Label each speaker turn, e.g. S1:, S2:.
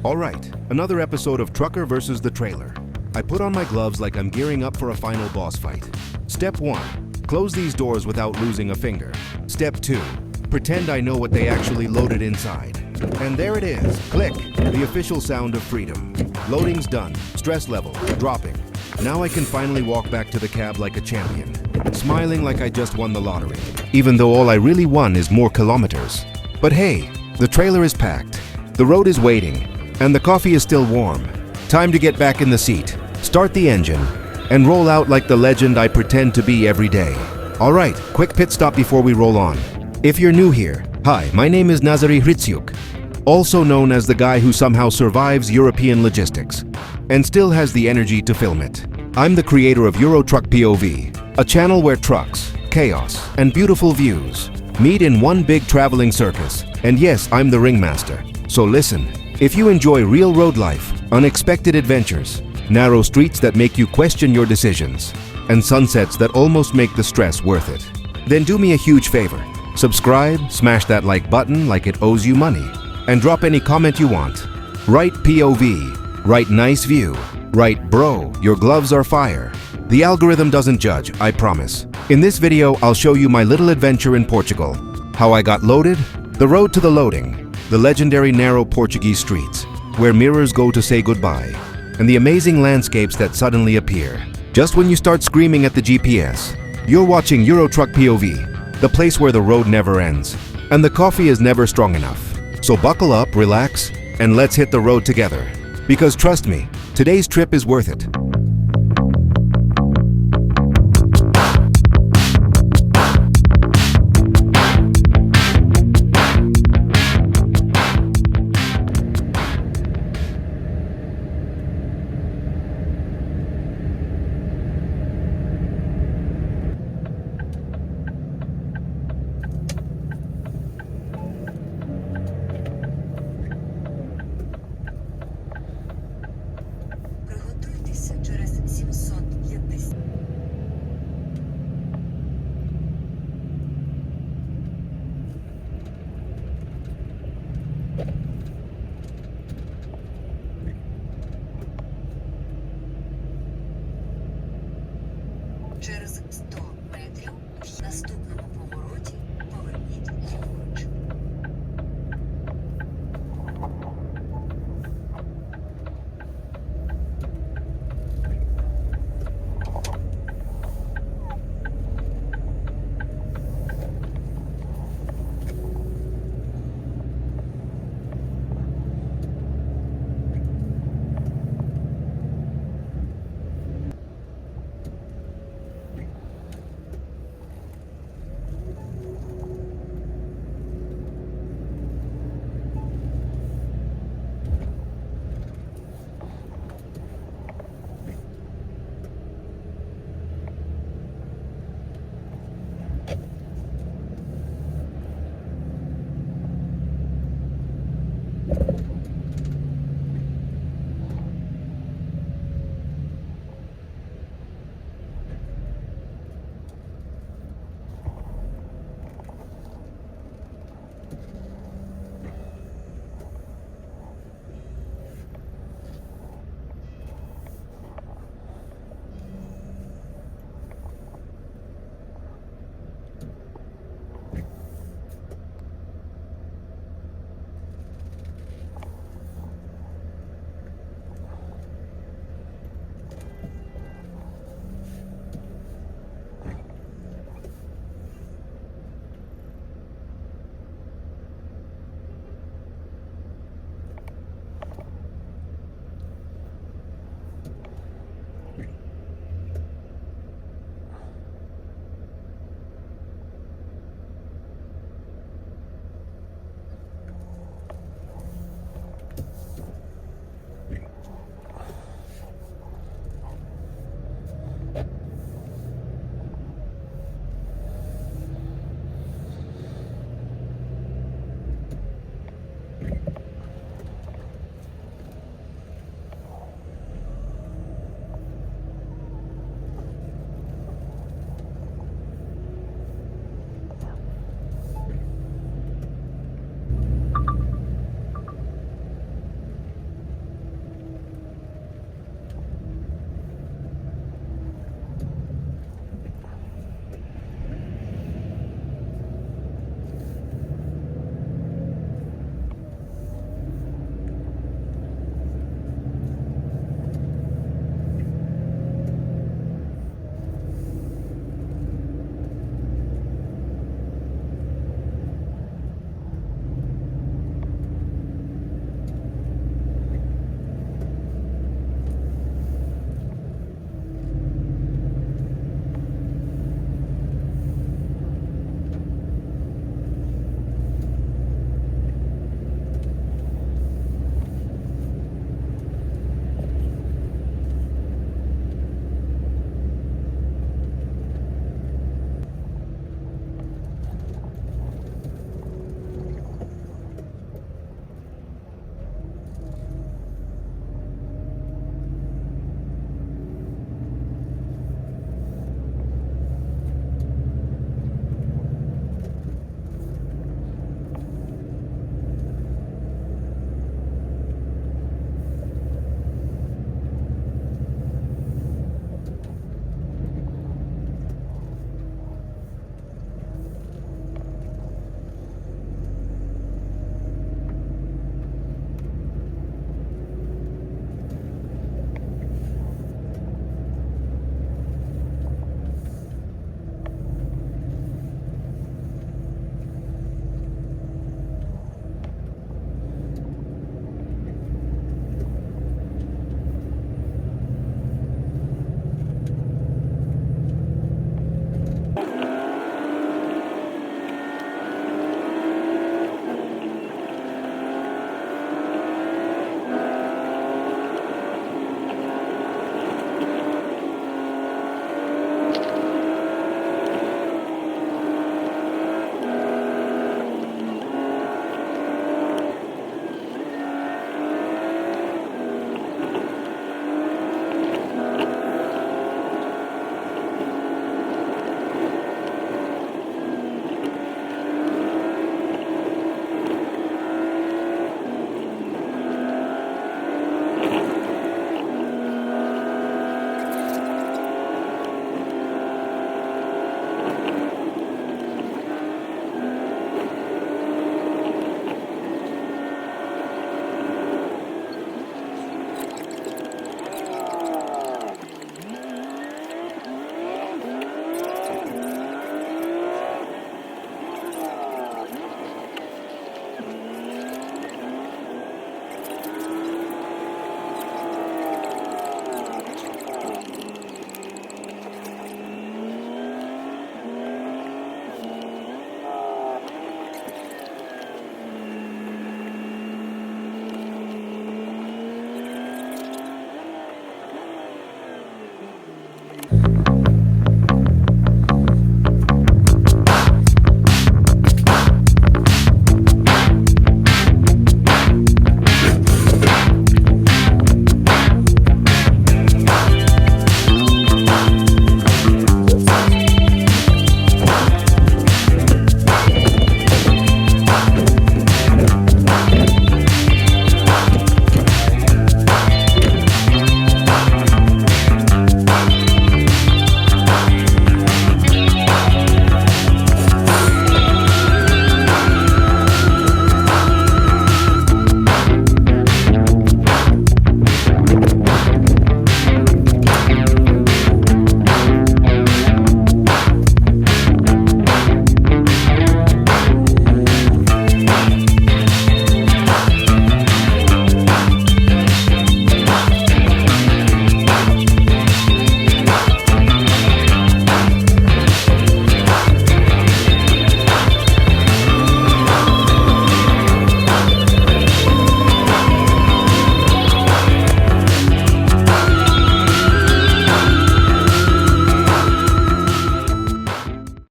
S1: Alright, another episode of Trucker versus the Trailer. I put on my gloves like I'm gearing up for a final boss fight. Step 1. Close these doors without losing a finger. Step 2. Pretend I know what they actually loaded inside. And there it is, click, the official sound of freedom. Loading's done, stress level dropping. Now I can finally walk back to the cab like a champion, smiling like I just won the lottery, even though all I really won is more kilometers. But hey, the trailer is packed, the road is waiting, and the coffee is still warm. Time to get back in the seat, start the engine, and roll out like the legend I pretend to be every day. Alright, quick pit stop before we roll on. If you're new here, hi, my name is Nazary Hrytsiuk, also known as the guy who somehow survives European logistics, and still has the energy to film it. I'm the creator of Eurotruck POV, a channel where trucks, chaos, and beautiful views meet in one big traveling circus. And yes, I'm the ringmaster. So listen, if you enjoy real road life, unexpected adventures, narrow streets that make you question your decisions, and sunsets that almost make the stress worth it, then do me a huge favor. Subscribe, smash that like button like it owes you money, and drop any comment you want. Write POV, write nice view, write bro, your gloves are fire. The algorithm doesn't judge, I promise. In this video, I'll show you my little adventure in Portugal, how I got loaded, the road to the loading, the legendary narrow Portuguese streets, where mirrors go to say goodbye, and the amazing landscapes that suddenly appear just when you start screaming at the GPS. You're watching Eurotruck POV, the place where the road never ends, and the coffee is never strong enough. So buckle up, relax, and let's hit the road together. Because trust me, today's trip is worth it.